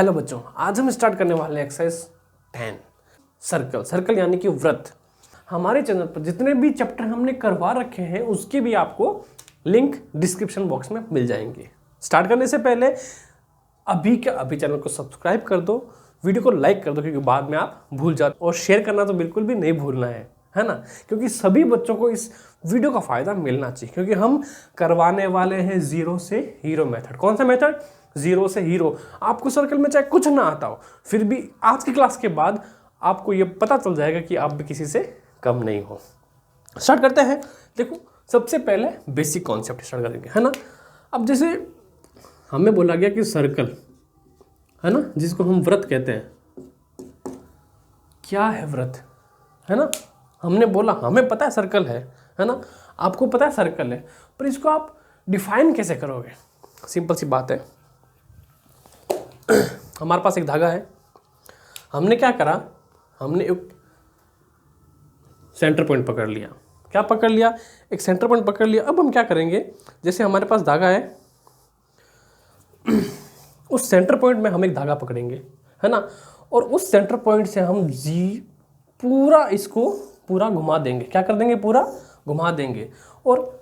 Hello बच्चों, आज हम स्टार्ट करने वाले हैं एक्सरसाइज 10 सर्कल। सर्कल यानी कि वृत्त। हमारे चैनल पर जितने भी चैप्टर हमने करवा रखे हैं उसके भी आपको लिंक डिस्क्रिप्शन बॉक्स में मिल जाएंगे। स्टार्ट करने से पहले अभी के अभी चैनल को सब्सक्राइब कर दो, वीडियो को लाइक कर दो, क्योंकि बाद में आप भूल जाते, और शेयर करना तो बिल्कुल भी नहीं भूलना है ना, क्योंकि सभी बच्चों को इस वीडियो का फायदा मिलना चाहिए। क्योंकि हम करवाने वाले हैं जीरो से हीरो मेथड। कौन सा मेथड? जीरो से हीरो। आपको सर्कल में चाहे कुछ ना आता हो, फिर भी आज की क्लास के बाद आपको ये पता चल जाएगा कि आप भी किसी से कम नहीं हो। स्टार्ट करते हैं। देखो, सबसे पहले बेसिक कॉन्सेप्ट स्टार्ट करेंगे, है ना। अब जैसे हमें बोला गया कि सर्कल, है ना, जिसको हम वृत्त कहते हैं। क्या है वृत्त, है ना। हमने बोला हमें पता है सर्कल है ना, आपको पता है सर्कल है, पर इसको आप डिफाइन कैसे करोगे? सिंपल सी बात है। हमारे पास एक धागा है, हमने क्या करा, हमने एक सेंटर पॉइंट पकड़ लिया। क्या पकड़ लिया? एक सेंटर पॉइंट पकड़ लिया। अब हम क्या करेंगे, जैसे हमारे पास धागा है, उस सेंटर पॉइंट में हम एक धागा पकड़ेंगे, है ना, और उस सेंटर पॉइंट से हम पूरा इसको पूरा घुमा देंगे। क्या कर देंगे? पूरा घुमा देंगे। और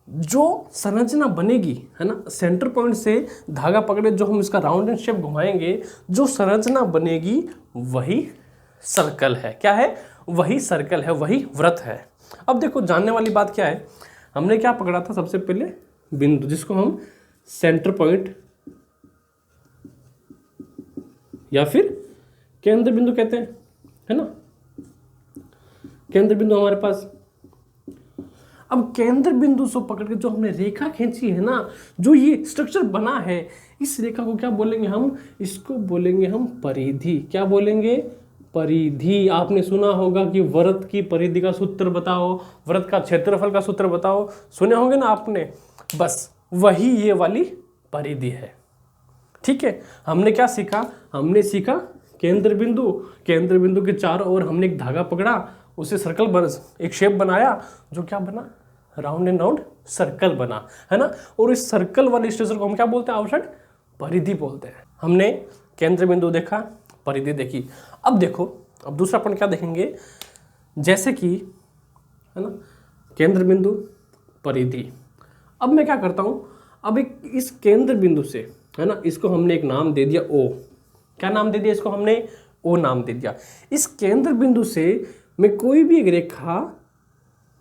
जो संरचना बनेगी, है ना, सेंटर पॉइंट से धागा पकड़े जो हम इसका राउंड एंड शेप घुमाएंगे, जो संरचना बनेगी वही सर्कल है। क्या है? वही सर्कल है, वही वृत्त है। अब देखो, जानने वाली बात क्या है, हमने क्या पकड़ा था सबसे पहले? बिंदु, जिसको हम सेंटर पॉइंट या फिर केंद्र बिंदु कहते हैं, है ना। केंद्र बिंदु हमारे पास। अब केंद्र बिंदु से पकड़ के जो हमने रेखा खींची है ना, जो ये स्ट्रक्चर बना है, इस रेखा को क्या बोलेंगे हम? इसको बोलेंगे हम परिधि। क्या बोलेंगे? परिधि। आपने सुना होगा कि वृत्त की परिधि का सूत्र बताओ, वृत्त का क्षेत्रफल का सूत्र बताओ, सुने होंगे ना आपने। बस वही ये वाली परिधि है। ठीक है, हमने क्या सीखा? हमने सीखा केंद्र बिंदु। केंद्र बिंदु के चारों ओर हमने एक धागा पकड़ा, उसे सर्कल एक शेप बनाया, जो क्या बना? राउंड एंड राउंड सर्कल बना, है ना। और इस सर्कल वाले स्ट्रक्चर को हम क्या बोलते हैं? आउटसाइड परिधि बोलते हैं। हमने केंद्र बिंदु देखा, परिधि देखी। अब देखो, अब दूसरा पॉइंट क्या देखेंगे, जैसे कि, है ना, केंद्र बिंदु, परिधि। अब मैं क्या करता हूं, अब एक इस केंद्र बिंदु से, है ना, इसको हमने एक नाम दे दिया ओ। क्या नाम दे दिया इसको? हमने ओ नाम दे दिया। इस केंद्र बिंदु से मैं कोई भी एक रेखा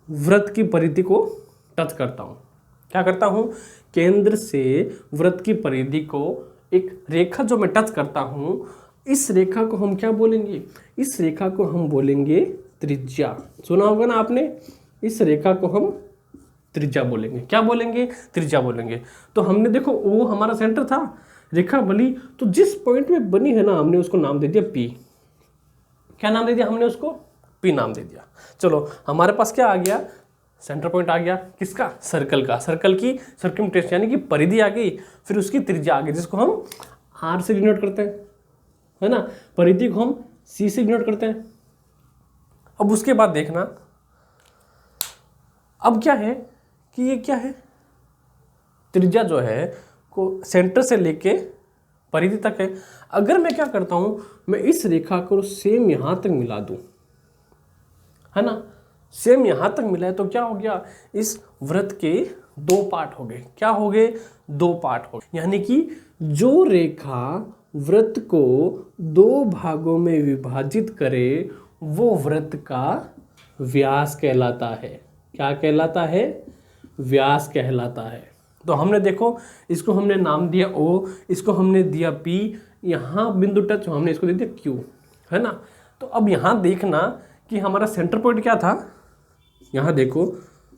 वृत्त की परिधि को टच करता हूं। क्या करता हूं? केंद्र से वृत्त की परिधि को एक रेखा जो मैं टच करता हूं, इस रेखा को हम क्या बोलेंगे? इस रेखा को हम बोलेंगे त्रिज्या। सुना होगा ना आपने, इस रेखा को हम त्रिज्या बोलेंगे। क्या बोलेंगे? त्रिज्या बोलेंगे। तो हमने देखो, वो हमारा सेंटर था, रेखा बनी, तो जिस पॉइंट में बनी है ना, हमने उसको नाम दे दिया पी। क्या नाम दे दिया हमने उसको? पी नाम दे दिया। चलो, हमारे पास क्या आ गया? सेंटर पॉइंट आ गया। किसका? सर्कल का। सर्कल की सर्कमफ्रेंस यानी कि परिधि आ गई, फिर उसकी त्रिज्या आ गई, जिसको हम आर से डिनोट करते हैं, है ना। परिधि को हम सी से डिनोट करते हैं। अब उसके बाद देखना, अब क्या है कि ये क्या है? त्रिज्या जो है को सेंटर से लेके परिधि तक है। अगर मैं क्या करता हूं, मैं इस रेखा को सेम यहां तक मिला दूं, है ना, सेम यहां तक मिला है, तो क्या हो गया? इस वृत्त के दो पार्ट हो गए। क्या हो गए? दो पार्ट हो गए। यानी कि जो रेखा वृत्त को दो भागों में विभाजित करे, वो वृत्त का व्यास कहलाता है। क्या कहलाता है? व्यास कहलाता है। तो हमने देखो, इसको हमने नाम दिया ओ, इसको हमने दिया पी, यहाँ बिंदु टच हमने इसको दे दिया क्यू, है ना। तो अब यहाँ देखना कि हमारा सेंटर पॉइंट क्या था। यहाँ देखो,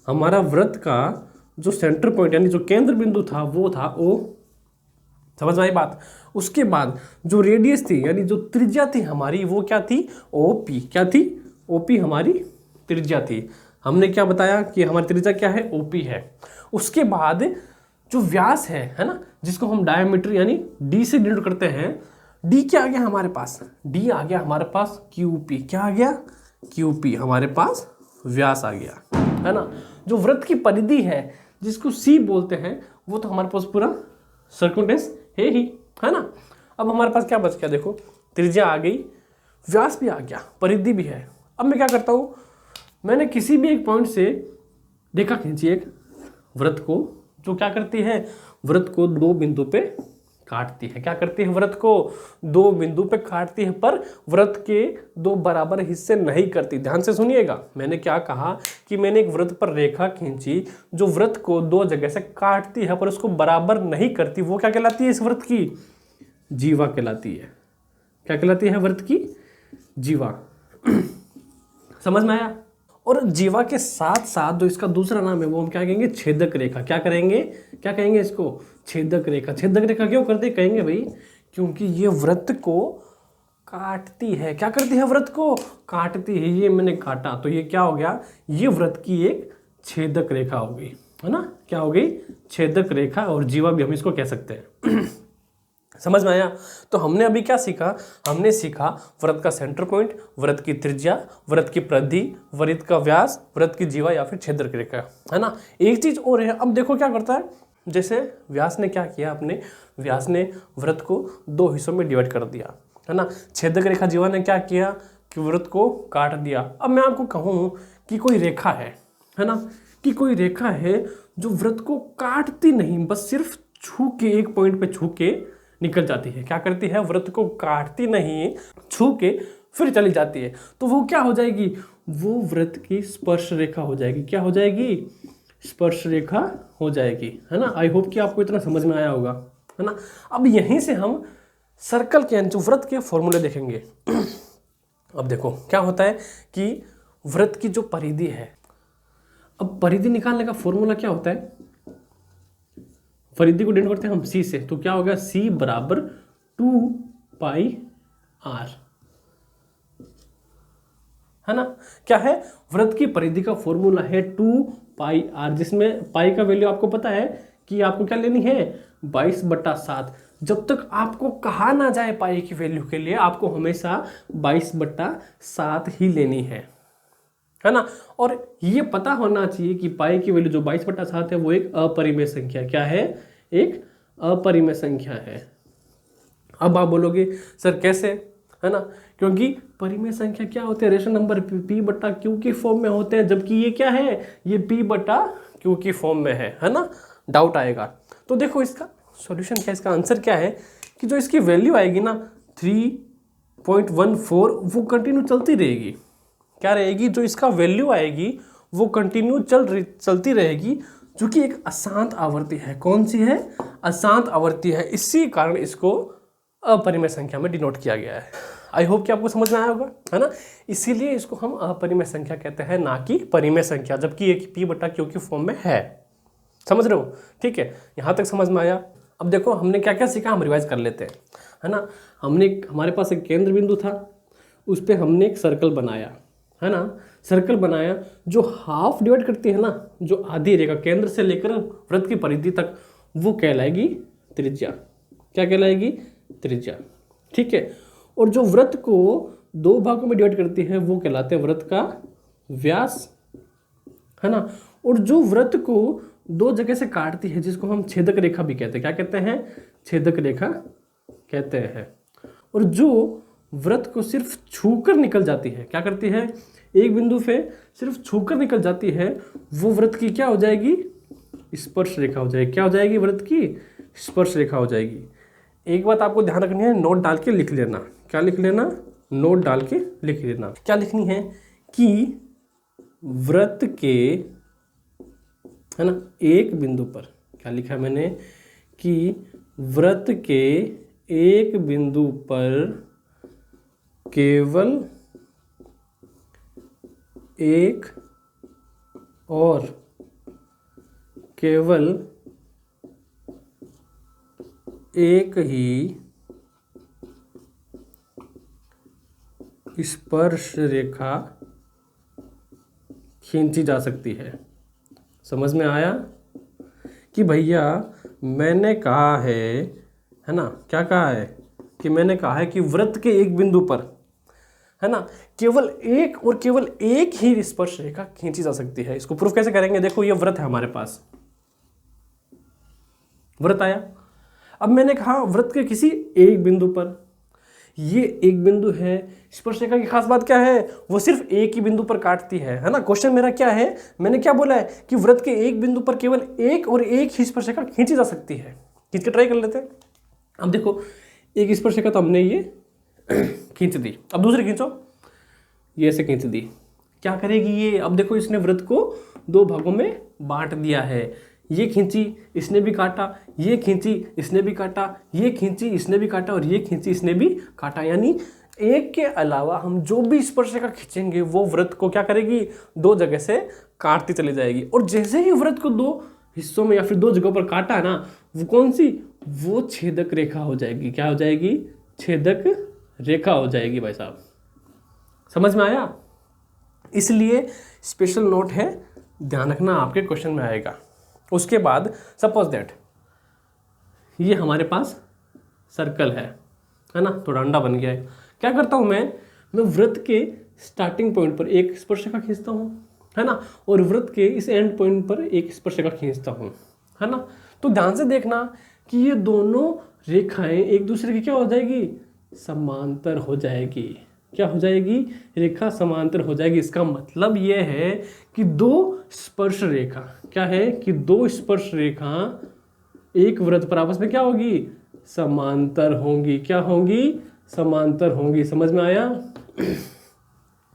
हमारा वृत्त का जो सेंटर पॉइंट यानी जो केंद्र बिंदु था वो था ओ। समझ में आई बात? उसके बाद जो रेडियस थी यानी जो त्रिज्या थी हमारी, वो क्या थी? O P. क्या थी? ओ पी हमारी त्रिज्या थी। हमने क्या बताया कि हमारी त्रिज्या क्या है? ओ पी है। उसके बाद जो व्यास है ना, जिसको हम डायमीटर यानी डी से डिनोट करते हैं, डी क्या आ गया हमारे पास? डी आ गया हमारे पास क्यू पी। क्या आ गया? क्यू पी हमारे पास व्यास आ गया, है ना। जो वृत्त की परिधि है जिसको सी बोलते हैं, वो तो हमारे पास पूरा सर्कमफ्रेंस है ही, है ना। अब हमारे पास क्या बच गया, देखो त्रिज्या आ गई, व्यास भी आ गया, परिधि भी है। अब मैं क्या करता हूँ, मैंने किसी भी एक पॉइंट से रेखा खींची एक वृत्त को, जो क्या करती है, वृत्त को दो बिंदु पे काटती है। क्या करती है, वृत्त को दो बिंदु पे काटती है, पर वृत्त के दो बराबर हिस्से नहीं करती। ध्यान से सुनिएगा, मैंने क्या कहा कि मैंने एक वृत्त पर रेखा खींची जो वृत्त को दो जगह से काटती है पर उसको बराबर नहीं करती, वो क्या कहलाती है, इस वृत्त की जीवा कहलाती है। क्या कहलाती है, वृत्त की जीवा। समझ में आया। और जीवा के साथ साथ जो इसका दूसरा नाम है वो हम क्या कहेंगे, छेदक रेखा। क्या करेंगे, क्या कहेंगे इसको, छेदक रेखा। छेदक रेखा क्यों करते कहेंगे भाई, क्योंकि ये वृत्त को काटती है। क्या करती है, वृत्त को काटती है। ये मैंने काटा तो ये क्या हो गया, ये वृत्त की एक छेदक रेखा हो गई, है ना। क्या हो गई, छेदक रेखा, और जीवा भी हम इसको कह सकते हैं। समझ में आया। तो हमने अभी क्या सीखा, हमने सीखा वृत्त का सेंटर पॉइंट, वृत्त की त्रिज्या, वृत्त की परिधि, वृत्त का व्यास, वृत्त की जीवा या फिर छेदक रेखा, है ना। एक चीज और है, अब देखो क्या करता है, जैसे व्यास ने क्या किया, अपने व्यास ने वृत्त को दो हिस्सों में डिवाइड कर दिया, है ना। छेदक रेखा जीवा ने क्या किया कि वृत्त को काट दिया। अब मैं आपको कहूँ कि कोई रेखा है ना, कि कोई रेखा है जो वृत्त को काटती नहीं, बस सिर्फ छू के एक पॉइंट पे छू के निकल जाती है। क्या करती है, वृत्त को काटती नहीं, छू के फिर चली जाती है, तो वो क्या हो जाएगी, वो वृत्त की स्पर्श रेखा हो जाएगी। क्या हो जाएगी, स्पर्श रेखा हो जाएगी, है ना। आई होप कि आपको इतना समझ में आया होगा, है ना। अब यहीं से हम सर्कल के जो वृत्त के फॉर्मूले देखेंगे। अब देखो क्या होता है कि वृत्त की जो परिधि है, अब परिधि निकालने का फॉर्मूला क्या होता है, परिधि को डिनोट करते हैं हम सी से, तो क्या होगा, सी बराबर 2πr, है ना। क्या है, वृत्त की परिधि का फॉर्मूला है 2πr, जिसमें पाई का वैल्यू आपको पता है कि आपको क्या लेनी है, 22/7। जब तक आपको कहा ना जाए पाई की वैल्यू के लिए, आपको हमेशा 22/7 ही लेनी है ना। और ये पता होना चाहिए कि पाई की वैल्यू जो 22/7 है वो एक अपरिमेय संख्या, क्या है, एक अपरिमेय संख्या है। अब आप बोलोगे सर कैसे, है ना, क्योंकि परिमेय संख्या क्या होते हैं, रेशनल नंबर p/q की फॉर्म में होते हैं, जबकि ये क्या है, ये p/q की फॉर्म में है ना। डाउट आएगा तो देखो इसका सॉल्यूशन क्या है, इसका आंसर क्या है कि जो इसकी वैल्यू आएगी ना 3.14 वो कंटिन्यू चलती रहेगी। क्या रहेगी, जो इसका वैल्यू आएगी वो कंटिन्यू चलती रहेगी, जो कि एक अशांत आवर्ती है। कौन सी है, अशांत आवर्ती है, इसी कारण इसको अपरिमेय संख्या में डिनोट किया गया है। आई होप कि आपको समझ में आया होगा, है ना। इसीलिए इसको हम अपरिमेय संख्या कहते हैं, ना कि परिमेय संख्या, जबकि एक p/q की फॉर्म में है। समझ रहे हो, ठीक है, यहाँ तक समझ में आया। अब देखो हमने क्या क्या सीखा, हम रिवाइज कर लेते हैं, है ना। हमारे पास एक केंद्र बिंदु था, उस पर हमने एक सर्कल बनाया, है ना। सर्कल बनाया जो हाफ डिवाइड करती है ना, जो आधी रेखा केंद्र से लेकर वृत्त की परिधि तक, वो कहलाएगी त्रिज्या। क्या कहलाएगी, त्रिज्या, ठीक है। और जो वृत्त को दो भागों में डिवाइड करती है वो कहलाते हैं वृत्त का व्यास, है ना। और जो वृत्त को दो जगह से काटती है, जिसको हम छेदक रेखा भी कहते हैं, क्या कहते हैं, छेदक रेखा कहते हैं। और जो वृत्त को सिर्फ छूकर निकल जाती है, क्या करती है, एक बिंदु पे सिर्फ छूकर निकल जाती है, वो वृत्त की क्या हो जाएगी, स्पर्श रेखा हो जाएगी। क्या हो जाएगी, वृत्त की स्पर्श रेखा हो जाएगी। एक बात आपको ध्यान रखनी है, नोट डाल के लिख लेना। क्या लिख लेना, नोट डाल के लिख लेना। क्या लिखनी है कि वृत्त के, है ना, एक बिंदु पर, क्या लिखा है मैंने, कि वृत्त के एक बिंदु पर केवल एक और केवल एक ही स्पर्श रेखा खींची जा सकती है। समझ में आया कि भैया मैंने कहा है ना, क्या कहा है कि मैंने कहा है कि वृत्त के एक बिंदु पर, है ना, केवल एक ही स्पर्श रेखा खींची जा सकती है। इसको प्रूफ कैसे करेंगे, देखो ये वृत्त है हमारे पास, वृत्त आया। अब मैंने कहा वृत्त के किसी एक बिंदु पर, ये एक बिंदु है, स्पर्शरेखा की खास बात क्या है, वो सिर्फ एक ही बिंदु पर काटती है ना। क्वेश्चन मेरा क्या है, मैंने क्या बोला है कि वृत्त के एक बिंदु पर केवल एक और एक ही स्पर्शरेखा खींची जा सकती है। खींच के ट्राई कर लेते हैं। अब देखो एक स्पर्शरेखा तो हमने ये खींच दी, अब दूसरी खींचो, ये ऐसे खींच दी, क्या करेगी ये, अब देखो इसने वृत्त को दो भागों में बांट दिया है, ये खींची इसने भी काटा, ये खींची इसने भी काटा, ये खींची इसने भी काटा और ये खींची इसने भी काटा, यानी एक के अलावा हम जो भी स्पर्शरेखा खींचेंगे वो वृत्त को क्या करेगी, दो जगह से काटती चली जाएगी। और जैसे ही वृत्त को दो हिस्सों में या फिर दो जगहों पर काटा है ना, वो कौन सी, वो छेदक रेखा हो जाएगी। क्या हो जाएगी, छेदक रेखा हो जाएगी। भाई साहब समझ में आया, इसलिए स्पेशल नोट है, ध्यान रखना आपके क्वेश्चन में आएगा। उसके बाद सपोज दैट ये हमारे पास सर्कल है ना, थोड़ा अंडा बन गया है। क्या करता हूँ मैं वृत्त के स्टार्टिंग पॉइंट पर एक स्पर्शरेखा खींचता हूँ, है ना, और वृत्त के इस एंड पॉइंट पर एक स्पर्शरेखा खींचता हूँ, है ना। तो ध्यान से देखना कि ये दोनों रेखाएं एक दूसरे की क्या हो जाएगी, समांतर हो जाएगी। क्या हो जाएगी, रेखा समांतर हो जाएगी। इसका मतलब ये है कि दो स्पर्श रेखा, क्या है कि दो स्पर्श रेखा एक वृत्त पर आपस में क्या होगी, समांतर होंगी। क्या होंगी, समांतर होंगी। समझ में आया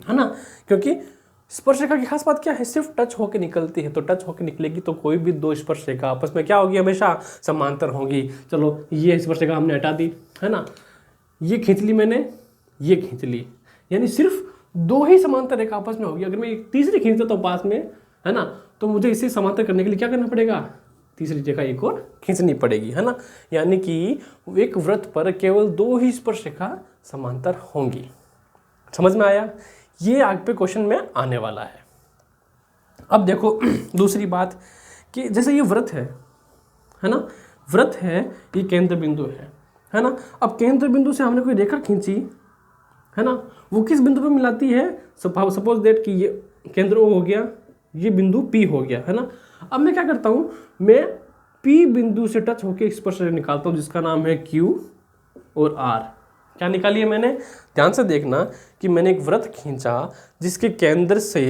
है ना, क्योंकि स्पर्श रेखा की खास बात क्या है, सिर्फ टच होकर निकलती है। तो टच होकर निकलेगी तो कोई भी दो स्पर्श रेखा आपस में क्या होगी, हमेशा समांतर होंगी। चलो ये स्पर्श रेखा हमने हटा दी, है ना, ये खींच ली मैंने, ये खींच ली, यानी सिर्फ दो ही समांतर रेखा आपस में होगी। अगर मैं एक तीसरी खींच देता हूँ पास में, है ना, तो मुझे इसे समांतर करने के लिए क्या करना पड़ेगा, तीसरी रेखा एक और खींचनी पड़ेगी, है ना। यानी कि एक वृत्त पर केवल दो ही स्पर्श रेखा समांतर होंगी। समझ में आया, ये आगे पे क्वेश्चन में आने वाला है। अब देखो दूसरी बात कि जैसे ये वृत्त है ना, वृत्त है, ये केंद्र बिंदु है ना। अब केंद्र बिंदु से हमने कोई रेखा खींची, है ना, वो किस बिंदु पे मिलाती है, सपोज दैट कि ये केंद्र O हो गया, ये बिंदु P हो गया, है ना। अब मैं क्या करता हूँ, मैं P बिंदु से टच होकर स्पर्शरेखा निकालता हूँ जिसका नाम है Q और R। क्या निकाली है मैंने, ध्यान से देखना कि मैंने एक वृत्त खींचा जिसके केंद्र से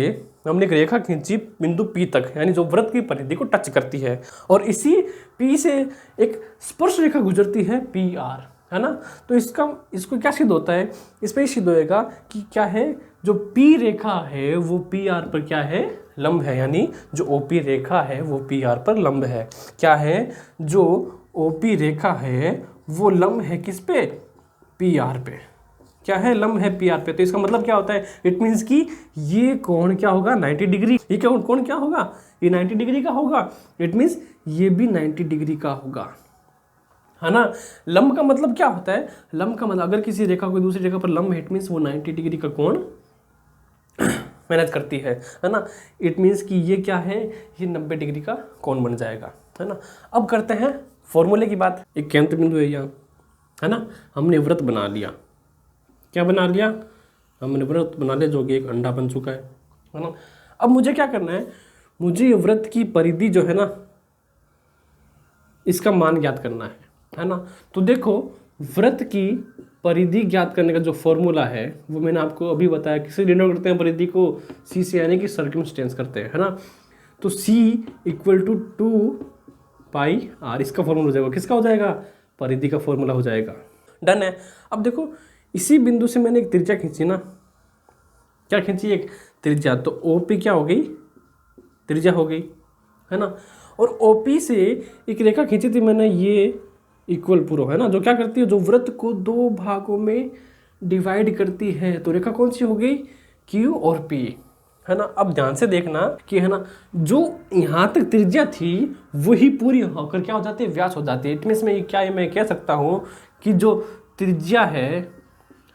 हमने एक रेखा खींची बिंदु P तक, यानी जो वृत्त की परिधि को टच करती है, और इसी P से एक स्पर्श रेखा गुजरती है PR, है ना। तो इसको क्या सिद्ध होता है, इस पर सिद्ध होएगा कि क्या है, जो P रेखा है वो PR पर क्या है, लंब है, यानी जो OP रेखा है वो PR पर लंब है। क्या है, जो OP रेखा है वो लंब है किस पे, PR पे। क्या है, लंब है PR पे। तो इसका मतलब क्या होता है, इट मीन्स कि ये कोण क्या होगा, 90 डिग्री। ये क्या कोण क्या होगा, ये 90 डिग्री का होगा। इट मीन्स ये भी 90 डिग्री का होगा, है ना। लंब का मतलब क्या होता है, लंब का मतलब अगर किसी रेखा को दूसरी रेखा पर लंब है, इट मीन्स वो 90 डिग्री का कोण मैनेज करती है ना। इट मीन्स कि ये क्या है, ये 90 डिग्री का कोण बन जाएगा, है ना। अब करते हैं फॉर्मूले की बात। एक केंद्र बिंदु है यहाँ, है ना, हमने वृत्त बना लिया। क्या बना लिया, हमने वृत्त बना लिया जो कि एक अंडा बन चुका है ना। अब मुझे क्या करना है, मुझे ये वृत्त की परिधि जो है ना, इसका मान ज्ञात करना है ना। तो देखो वृत्त की परिधि ज्ञात करने का जो फॉर्मूला है वो मैंने आपको अभी बताया। किससे डिनोट करते हैं परिधि को, C से, यानी कि सर्कमस्टेंस करते हैं, है ना। तो C = 2πr, इसका फॉर्मूला हो जाएगा, किसका हो जाएगा, परिधि का फॉर्मूला हो जाएगा। डन है। अब देखो इसी बिंदु से मैंने एक त्रिज्या खींची ना, क्या खींची, एक त्रिज्या। तो OP क्या हो गई, त्रिज्या हो गई, है ना। और OP से एक रेखा खींची थी मैंने, ये इक्वल पूर्व, है ना, जो क्या करती है, जो वृत्त को दो भागों में डिवाइड करती है। तो रेखा कौन सी हो गई, Q और P, है ना। अब ध्यान से देखना कि, है ना, जो यहाँ तक त्रिज्या थी वही पूरी होकर क्या हो जाती है, व्यास हो जाती है। इट मीन्स मैं कह सकता हूँ कि जो त्रिज्या है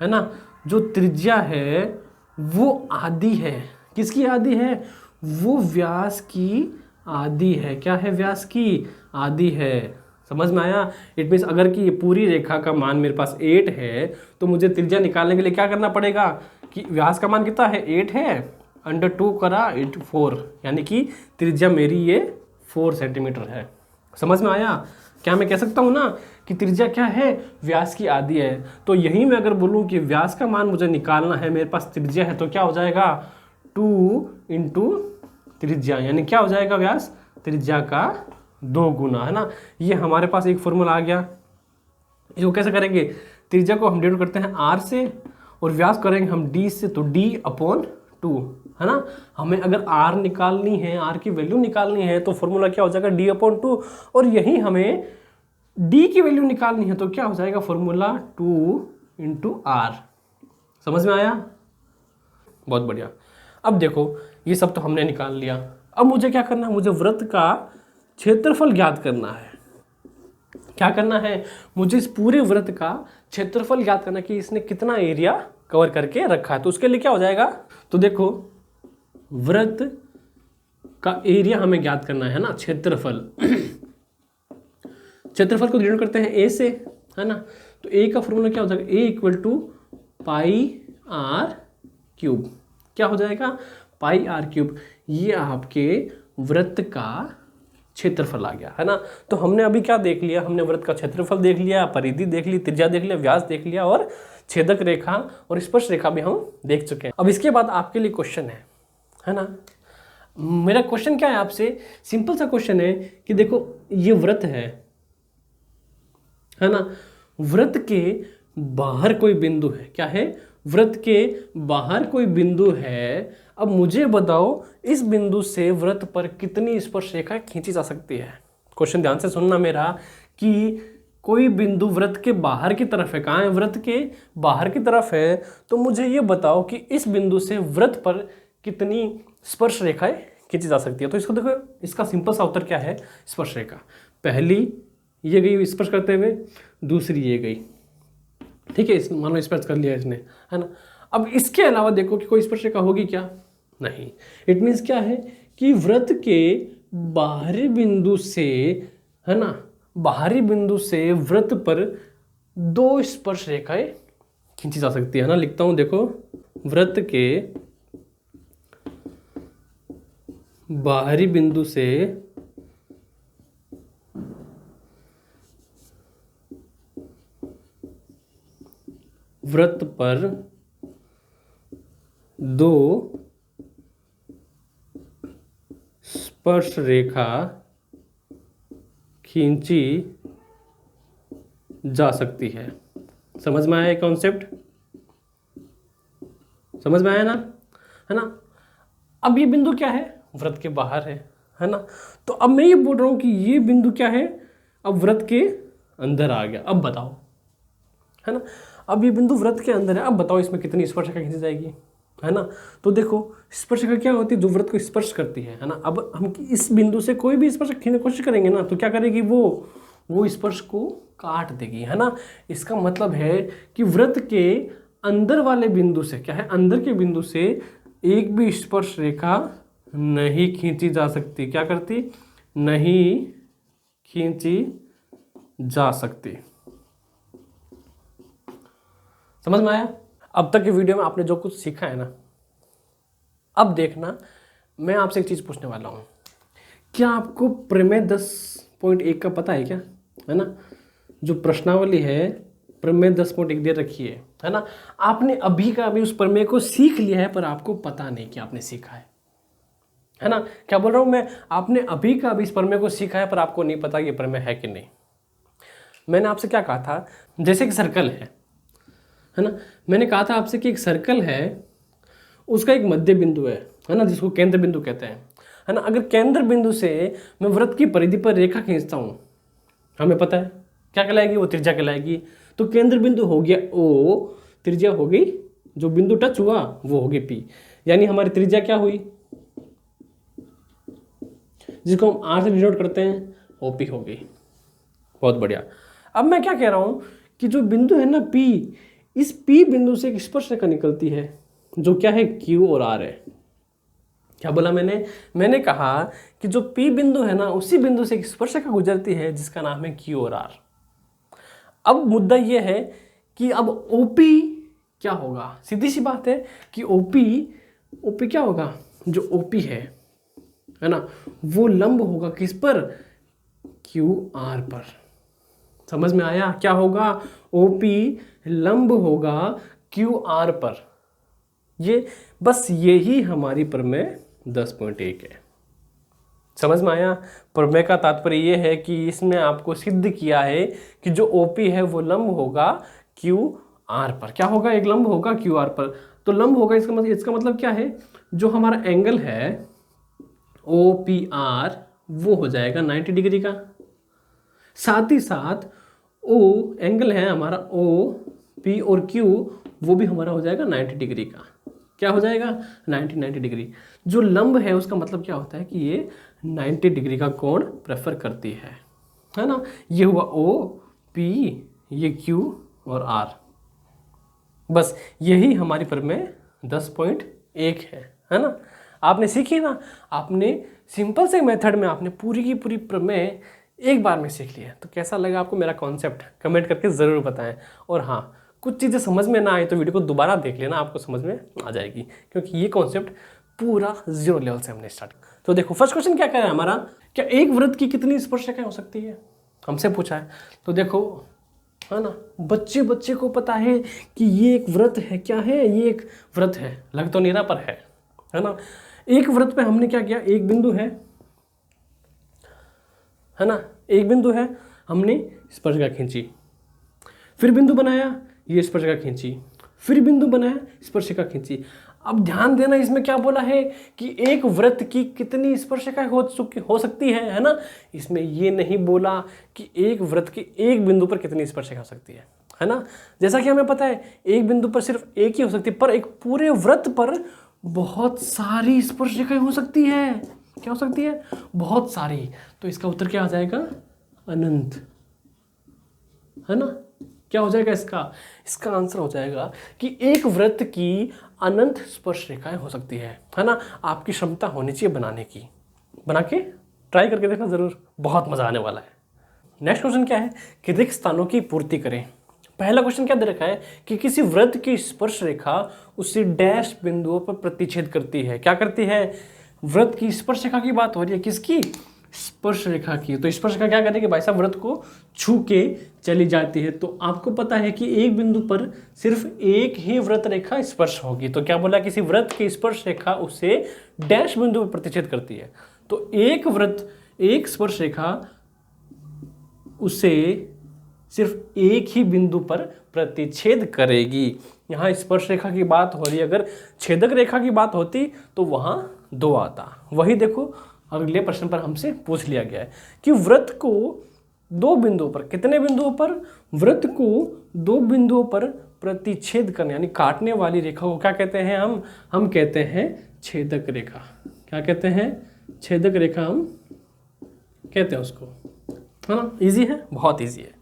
ना, जो त्रिज्या है वो आधी है, किसकी आधी है, वो व्यास की आधी है। क्या है, व्यास की आधी है। समझ में आया। इट मीन्स अगर कि ये पूरी रेखा का मान मेरे पास 8 है तो मुझे त्रिज्या निकालने के लिए क्या करना पड़ेगा कि व्यास का मान कितना है, 8 है, √2 करा 4, यानी कि त्रिज्या मेरी ये 4 सेंटीमीटर है। समझ में आया। क्या मैं कह सकता हूँ ना कि त्रिज्या क्या है, व्यास की आधी है। तो यही मैं अगर बोलूँ कि व्यास का मान मुझे निकालना है, मेरे पास त्रिज्या है, तो क्या हो जाएगा 2 इंटू त्रिज्या, यानी क्या हो जाएगा व्यास त्रिज्या का 2 गुना, है ना। ये हमारे पास एक फॉर्मूला आ गया। इसको कैसे करेंगे, त्रिज्या को हम डिनोट करते हैं r से और व्यास करेंगे हम d से, तो d/2, है ना। हमें अगर r निकालनी है, r की वैल्यू निकालनी है, तो फॉर्मूला क्या हो जाएगा d/2, और यही हमें d की वैल्यू निकालनी है, तो क्या हो जाएगा फॉर्मूला 2 इंटू r। समझ में आया? बहुत बढ़िया। अब देखो ये सब तो हमने निकाल लिया। अब मुझे क्या करना है, मुझे वृत्त का क्षेत्रफल ज्ञात करना है। क्या करना है, मुझे इस पूरे वृत्त का क्षेत्रफल ज्ञात करना कि इसने कितना एरिया कवर करके रखा है। तो उसके लिए क्या हो जाएगा, तो देखो वृत्त का एरिया हमें ज्ञात करना है ना, क्षेत्रफल। क्षेत्रफल को डिनोट करते हैं a से, है ना। तो a का फॉर्मूला क्या हो जाएगा, a इक्वल टू πr³। क्या हो जाएगा πr³। ये आपके वृत्त का क्षेत्रफल आ गया, है ना। तो हमने अभी क्या देख लिया, हमने वृत्त का क्षेत्रफल देख लिया, परिधि देख ली, त्रिज्या देख लिया, व्यास देख लिया, और छेदक रेखा और स्पर्श रेखा भी हम देख चुके हैं। अब इसके बाद आपके लिए क्वेश्चन है ना। मेरा क्वेश्चन क्या है आपसे, सिंपल सा क्वेश्चन है कि देखो ये वृत्त है ना, वृत्त के बाहर कोई बिंदु है। क्या है, वृत्त के बाहर कोई बिंदु है। अब मुझे बताओ इस बिंदु से वृत्त पर कितनी स्पर्श रेखा खींची जा सकती है। क्वेश्चन ध्यान से सुनना मेरा, कि कोई बिंदु वृत्त के बाहर की तरफ है। कहाँ है, वृत्त के बाहर की तरफ है। तो मुझे ये बताओ कि इस बिंदु से वृत्त पर कितनी स्पर्श रेखाएं खींची जा सकती है। तो इसको देखो, इसका सिंपल सा उत्तर क्या है, स्पर्श रेखा। पहली ये गई स्पर्श करते हुए, दूसरी ये गई, ठीक है, इस मान लो स्पर्श कर लिया इसने, है ना। अब इसके अलावा देखो कि कोई स्पर्श रेखा होगी क्या, नहीं। इट मीन्स क्या है कि वृत्त के बाहरी बिंदु से, है ना, बाहरी बिंदु से वृत्त पर 2 स्पर्श रेखाएं खींची जा सकती है ना। लिखता हूं देखो, वृत्त के बाहरी बिंदु से वृत्त पर 2 स्पर्श रेखा खींची जा सकती है। समझ में आया कॉन्सेप्ट, समझ में आया ना, है ना। अब ये बिंदु क्या है, वृत्त के बाहर है ना। तो अब मैं ये बोल रहा हूं कि ये बिंदु क्या है, अब वृत्त के अंदर आ गया। अब बताओ, है ना, अब ये बिंदु वृत्त के अंदर है। अब बताओ इसमें कितनी स्पर्श रेखा खींची जाएगी, है ना। तो देखो स्पर्श रेखा क्या होती है, जो वृत्त को स्पर्श करती है ना। अब हम इस बिंदु से कोई भी स्पर्श खींचने की कोशिश करेंगे ना, तो क्या करेगी वो स्पर्श को काट देगी, है ना। इसका मतलब है कि वृत्त के अंदर वाले बिंदु से, क्या है, अंदर के बिंदु से एक भी स्पर्श रेखा नहीं खींची जा सकती। क्या करती, नहीं खींची जा सकती। समझ में आया? अब तक की वीडियो में आपने जो कुछ सीखा है ना, अब देखना मैं आपसे एक चीज पूछने वाला हूं। क्या आपको प्रमेय 10.1 का पता है क्या, है ना। जो प्रश्नावली है प्रमेय 10.1 दे रखी है ना। आपने अभी का अभी उस प्रमेय को सीख लिया है, पर आपको पता नहीं कि आपने सीखा है ना। क्या बोल रहा हूं मैं, आपने अभी का अभी इस प्रमेय को सीखा है, पर आपको नहीं पता ये प्रमेय है कि नहीं। मैंने आपसे क्या कहा था, जैसे कि सर्कल है ना। मैंने कहा था आपसे कि एक सर्कल है, उसका एक मध्य बिंदु है ना, जिसको केंद्र बिंदु कहते हैं, है ना। अगर केंद्र बिंदु से मैं वृत्त की परिधि पर रेखा खींचता हूं, हमें पता है क्या कहलाएगी, वो त्रिज्या कहलाएगी। तो केंद्र बिंदु हो गया O, त्रिज्या हो गई, जो बिंदु टच हुआ वो हो गई P, यानी हमारी त्रिज्या क्या हुई, जिसको हम R से डिनोट करते हैं, OP हो गई। बहुत बढ़िया। अब मैं क्या कह रहा हूं कि जो बिंदु है ना P, इस P बिंदु से एक स्पर्श रेखा निकलती है, जो क्या है, Q और R है। क्या बोला मैंने कहा कि जो P बिंदु है ना, उसी बिंदु से एक स्पर्श रेखा गुजरती है, जिसका नाम है Q और R। अब मुद्दा यह है कि अब OP क्या होगा। सीधी सी बात है कि OP क्या होगा, जो OP है ना, वो लंब होगा किस पर, QR पर। समझ में आया? क्या होगा? OP लंब होगा QR पर। ये बस यही हमारी प्रमेय 10.1 है। समझ में आया? प्रमेय का तात्पर्य ये है कि इसमें आपको सिद्ध किया है कि जो OP है वो लंब होगा QR पर। क्या होगा? एक लंब होगा QR पर। तो लंब होगा, इसका मतलब क्या है? जो हमारा एंगल है OPR वो हो जाएगा 90 डिग्री का। साथ ही साथ O एंगल है हमारा OP और Q वो भी हमारा हो जाएगा 90 डिग्री का। क्या हो जाएगा? 90 डिग्री। जो लंब है उसका मतलब क्या होता है कि ये 90 डिग्री का कोण प्रेफर करती है ना? ये हुआ OP, ये Q और R। बस यही हमारी प्रमेय 10.1 है ना? आपने सीखी ना? आपने सिंपल से मेथड में आपने पूरी की पूरी प्रमेय एक बार में सीख लिया। तो कैसा लगा आपको मेरा कॉन्सेप्ट? कमेंट करके ज़रूर बताएं। और हाँ, कुछ चीज़ें समझ में ना आए तो वीडियो को दोबारा देख लेना, आपको समझ में आ जाएगी, क्योंकि ये कॉन्सेप्ट पूरा 0 लेवल से हमने स्टार्ट। तो देखो फर्स्ट क्वेश्चन क्या कह रहा है हमारा, क्या एक वृत्त की कितनी स्पर्शरेखाएं हो सकती है? हमसे पूछा है। तो देखो है ना, बच्चे को पता है कि ये एक वृत्त है। क्या है? ये एक वृत्त है। लग तो नहीं रहा पर है ना? एक वृत्त पे हमने क्या किया? एक बिंदु है ना? एक बिंदु है, हमने स्पर्शिका खींची, फिर बिंदु बनाया, ये स्पर्शिका खींची, फिर बिंदु बनाया, स्पर्शिका खींची। अब ध्यान देना, इसमें क्या बोला है कि एक वृत्त की कितनी स्पर्शिकाएं हो सकती है ना? इसमें ये नहीं बोला कि एक वृत्त के एक बिंदु पर कितनी स्पर्शिका हो सकती है ना? जैसा कि हमें पता है एक बिंदु पर सिर्फ एक ही हो सकती है, पर एक पूरे वृत्त पर बहुत सारी स्पर्शिकाएं हो सकती है। क्या हो सकती है? बहुत सारी। तो इसका उत्तर क्या आ जाएगा? अनंत, है ना? क्या हो जाएगा इसका आंसर हो जाएगा कि एक वृत्त की अनंत स्पर्शरेखाएं हो सकती है ना? आपकी क्षमता होनी चाहिए बनाने की। बना के ट्राई करके देखना जरूर, बहुत मजा आने वाला है। नेक्स्ट क्वेश्चन क्या है कि रिक्त स्थानों की पूर्ति करें। पहला क्वेश्चन क्या दे रखा है कि किसी वृत्त की स्पर्श रेखा उसी डैश बिंदुओं पर प्रतिच्छेद करती है। क्या करती है? वृत्त की स्पर्श रेखा की बात हो रही है। किसकी? स्पर्श रेखा की। तो स्पर्श रेखा क्या करेगी भाई साहब? वृत्त को छू के चली जाती है। तो आपको पता है कि एक बिंदु पर सिर्फ एक ही वृत्त रेखा स्पर्श होगी। तो क्या बोला? किसी वृत्त की स्पर्श रेखा उसे डैश बिंदु पर प्रतिच्छेद करती है। तो एक वृत्त, एक स्पर्श रेखा उसे सिर्फ एक ही बिंदु पर प्रतिच्छेद करेगी। यहाँ स्पर्श रेखा की बात हो रही है, अगर छेदक रेखा की बात होती तो वहां 2 आता। वही देखो अगले प्रश्न पर हमसे पूछ लिया गया है कि वृत्त को 2 बिंदुओं पर, कितने बिंदुओं पर? वृत्त को 2 बिंदुओं पर प्रतिच्छेद करने यानी काटने वाली रेखा को क्या कहते हैं? हम कहते हैं छेदक रेखा। क्या कहते हैं? छेदक रेखा हम कहते हैं उसको, है ना? इजी है, बहुत इजी है।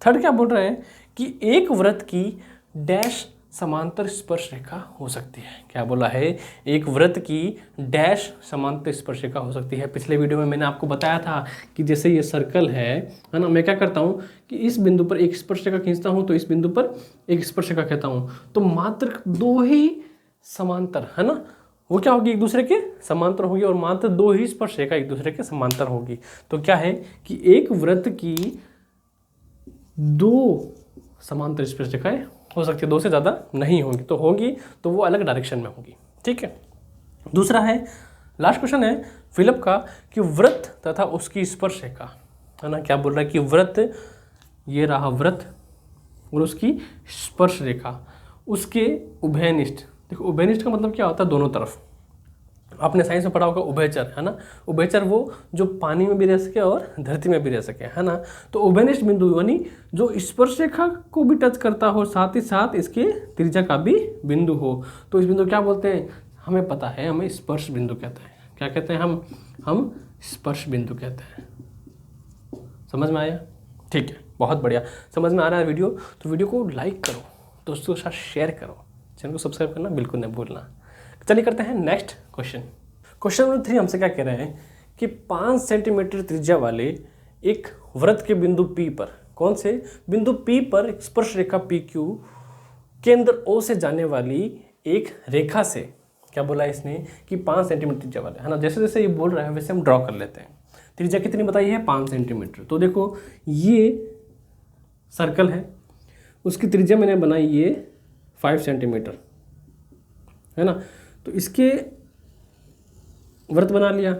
थर्ड क्या बोल रहे हैं कि एक वृत्त की डैश समांतर स्पर्श रेखा हो सकती है। क्या बोला है? एक वृत्त की डैश समांतर स्पर्श रेखा हो सकती है। पिछले वीडियो में मैंने आपको बताया था कि जैसे ये सर्कल है ना, मैं क्या करता हूँ कि इस बिंदु पर एक स्पर्श रेखा खींचता हूँ, तो इस बिंदु पर एक स्पर्श रेखा कहता हूँ, तो मात्र 2 ही समांतर, है ना, वो क्या होगी? एक दूसरे के समांतर होगी, और मात्र 2 ही स्पर्श रेखा एक दूसरे के समांतर होगी। तो क्या है कि एक वृत्त की 2 समांतर स्पर्श रेखाएं हो सकती है, 2 से ज़्यादा नहीं होंगी। तो होगी तो वो अलग डायरेक्शन में होगी। ठीक है। दूसरा है, लास्ट क्वेश्चन है फिलिप का कि वृत्त तथा उसकी स्पर्श रेखा, है ना? क्या बोल रहा है कि वृत्त, ये रहा वृत्त, और उसकी स्पर्श रेखा उसके उभयनिष्ठ। देखो उभयनिष्ठ का मतलब क्या होता है? दोनों तरफ। आपने साइंस में पढ़ा होगा उभयचर, है ना? उभयचर वो जो पानी में भी रह सके और धरती में भी रह सके, है ना? तो उभयनिष्ठ बिंदु यानी जो स्पर्श रेखा को भी टच करता हो, साथ ही साथ इसके त्रिज्या का भी बिंदु हो। तो इस बिंदु क्या बोलते हैं? हमें पता है, हमें स्पर्श बिंदु कहते हैं। क्या कहते हैं? हम स्पर्श बिंदु कहते हैं। समझ में आया? ठीक है, बहुत बढ़िया। समझ में आ रहा है वीडियो? तो वीडियो को लाइक करो, दोस्तों के साथ शेयर करो, चैनल को सब्सक्राइब करना बिल्कुल नहीं भूलना। चलिए करते हैं नेक्स्ट क्वेश्चन। क्वेश्चन नंबर 3 हमसे क्या कह रहे हैं कि 5 सेंटीमीटर त्रिज्या वाले एक वृत्त के बिंदु P पर, कौन से बिंदु P पर स्पर्श रेखा PQ केंद्र O से जाने वाली एक रेखा से, क्या बोला इसने कि 5 सेंटीमीटर त्रिज्या वाले, है ना? जैसे जैसे ये बोल रहा है वैसे हम ड्रॉ कर लेते हैं। त्रिज्या कितनी बताई है? 5 सेंटीमीटर। तो देखो ये सर्कल है, उसकी त्रिज्या मैंने बनाई ये 5 सेंटीमीटर है ना। तो इसके वृत्त बना लिया,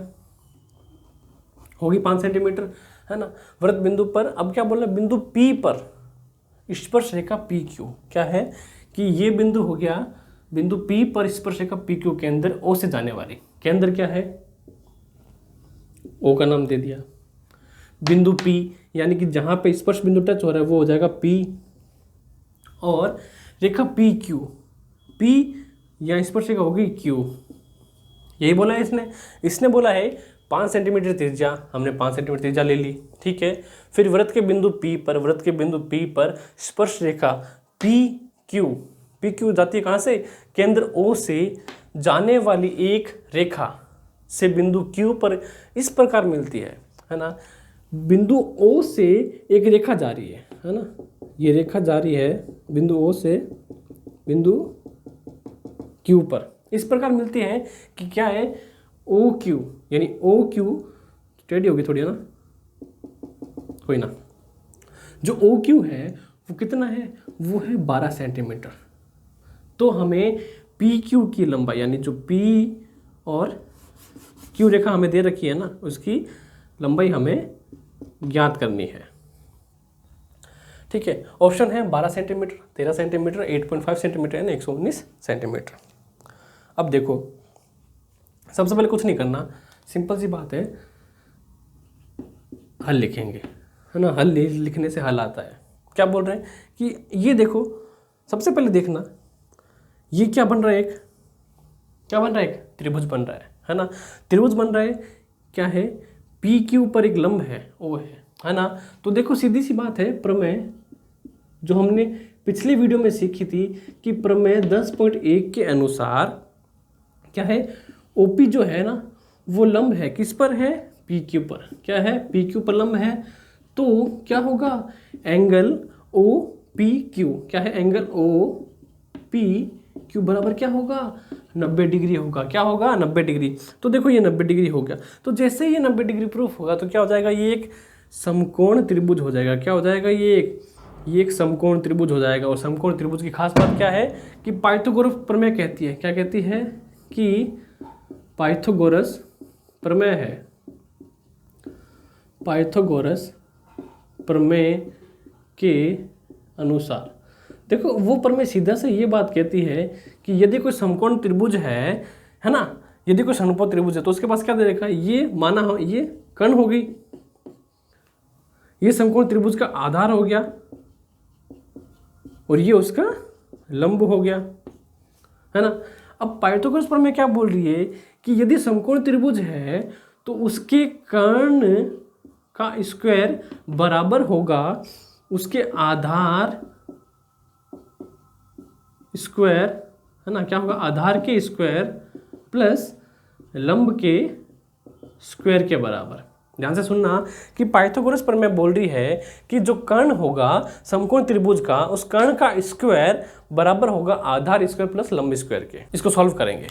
होगी 5 सेंटीमीटर है ना। वृत्त बिंदु पर अब क्या बोल रहे हैं, बिंदु P पर स्पर्श रेखा PQ क्या है कि ये बिंदु हो गया, बिंदु P पर स्पर्श रेखा PQ केंद्र O से जाने वाली, केंद्र क्या है O का नाम दे दिया। बिंदु P यानी कि जहाँ पे स्पर्श बिंदु टच हो रहा है वो हो जाएगा P, और रेखा PQ, P या स्पर्श रेखा होगी Q। यही बोला है इसने बोला है 5 सेंटीमीटर त्रिज्या, हमने 5 सेंटीमीटर त्रिज्या ले ली, ठीक है। फिर वृत्त के बिंदु P पर स्पर्श रेखा PQ जाती है कहाँ से, केंद्र O से जाने वाली एक रेखा से बिंदु Q पर इस प्रकार मिलती है ना। बिंदु O से एक रेखा जा रही है ना, ये रेखा जा रही है बिंदु O से बिंदु Q पर, इस प्रकार मिलती है कि क्या है OQ, यानी OQ टेढ़ी होगी थोड़ी है ना, कोई ना। जो OQ है वो कितना है, वो है 12 सेंटीमीटर। तो हमें PQ की लंबाई यानी जो P और Q रेखा हमें दे रखी है ना, उसकी लंबाई हमें ज्ञात करनी है, ठीक है। ऑप्शन है 12 सेंटीमीटर, 13 सेंटीमीटर, 8.5 सेंटीमीटर यानी 119 सेंटीमीटर। अब देखो सबसे पहले कुछ नहीं करना, सिंपल सी बात है, हल लिखेंगे है ना। हल लिखने से हल आता है। क्या बोल रहे हैं कि ये देखो, सबसे पहले देखना ये क्या बन रहा है, क्या बन रहा है, एक त्रिभुज बन रहा है ना। त्रिभुज बन रहा है, क्या है, PQ पर एक लंब है O है ना। तो देखो सीधी सी बात है, प्रमेय जो हमने पिछले वीडियो में सीखी थी कि प्रमेय 10.1 के अनुसार क्या है, OP जो है ना वो लंब है, किस पर है, PQ पर, क्या है, PQ पर लंब है। तो क्या होगा, एंगल OPQ, क्या है, एंगल OPQ बराबर क्या होगा, 90 डिग्री होगा। क्या होगा, 90 डिग्री। तो देखो ये 90 डिग्री हो गया, तो जैसे ही ये 90 डिग्री प्रूफ होगा तो क्या हो जाएगा, ये एक समकोण त्रिभुज हो जाएगा। क्या हो जाएगा, ये एक समकोण त्रिभुज हो जाएगा। और समकोण त्रिभुज की खास बात क्या है कि पाइथागोरस प्रमेय कहती है, क्या कहती है कि पाइथागोरस प्रमेय है, पाइथागोरस प्रमेय के अनुसार। देखो वो प्रमेय सीधा से ये बात कहती है कि यदि कोई समकोण त्रिभुज है ना, यदि कोई समकोण त्रिभुज है तो उसके पास क्या दे रखा है, ये माना हो, ये कर्ण हो गई, ये समकोण त्रिभुज का आधार हो गया और ये उसका लंब हो गया, है ना। अब पाइथागोरस प्रमेय क्या बोल रही है कि यदि समकोण त्रिभुज है तो उसके कर्ण का स्क्वायर बराबर होगा उसके आधार स्क्वायर, है ना। क्या होगा, आधार के स्क्वायर प्लस लंब के स्क्वायर के बराबर। ध्यान से सुनना कि पाइथागोरस प्रमेय बोल रही है कि जो कर्ण होगा समकोण त्रिभुज का, उस कर्ण का स्क्वायर बराबर होगा आधार स्क्वायर प्लस लंब स्क्वायर के। इसको सॉल्व करेंगे।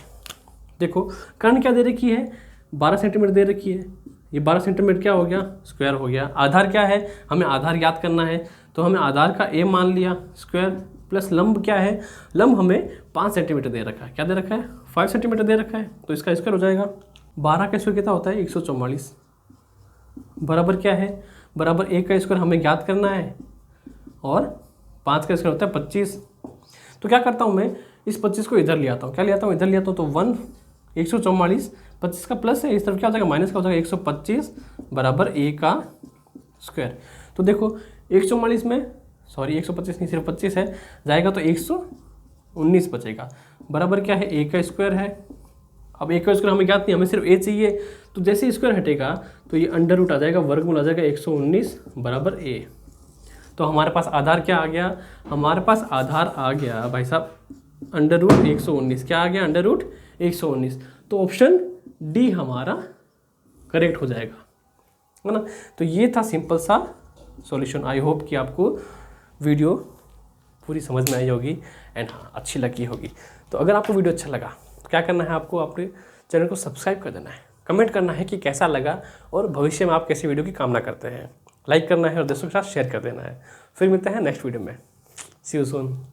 देखो कर्ण क्या दे रखी है, 12 सेंटीमीटर दे रखी है, ये 12 सेंटीमीटर क्या हो गया, स्क्वायर हो गया। आधार क्या है, हमें आधार याद करना है, तो हमें आधार का a मान लिया स्क्वायर, प्लस लंब क्या है, लंब हमें 5 सेंटीमीटर दे रखा है। क्या दे रखा है, 5 सेंटीमीटर दे रखा है, तो इसका स्क्वायर हो जाएगा 12 का स्क्वायर कितना होता है, 144 बराबर क्या है, बराबर 1 का स्क्वायर हमें याद करना है और 5 का स्क्वायर होता है 25। तो क्या करता हूँ मैं, इस 25 को इधर ले आता हूँ। क्या ले आता हूँ, इधर ले आता हूँ। तो 144, 25 का प्लस है, इस तरफ क्या हो जाएगा, माइनस का हो जाएगा, 125 बराबर a का स्क्वायर। तो देखो 144 में, सॉरी 125 नहीं, सिर्फ 25 है, जाएगा तो 119 बचेगा, बराबर क्या है, a का स्क्वायर है। अब a का स्क्वायर हमें ज्ञात नहीं, हमें सिर्फ a चाहिए। तो जैसे स्क्वायर हटेगा तो ये अंडर रूट आ जाएगा, वर्गमूल आ जाएगा 119 बराबर a। तो हमारे पास आधार क्या आ गया, हमारे पास आधार आ गया भाई साहब अंडर रूट 119। क्या आ गया, अंडर रूट 119। तो ऑप्शन डी हमारा करेक्ट हो जाएगा, है ना। तो ये था सिंपल सा सॉल्यूशन। आई होप कि आपको वीडियो पूरी समझ में आई होगी एंड हाँ अच्छी लगी होगी। तो अगर आपको वीडियो अच्छा लगा तो क्या करना है, आपको अपने चैनल को सब्सक्राइब कर देना है, कमेंट करना है कि कैसा लगा और भविष्य में आप कैसी वीडियो की कामना करते हैं। लाइक करना है और दोस्तों के साथ शेयर कर देना है। फिर मिलते हैं नेक्स्ट वीडियो में। सी यू सून।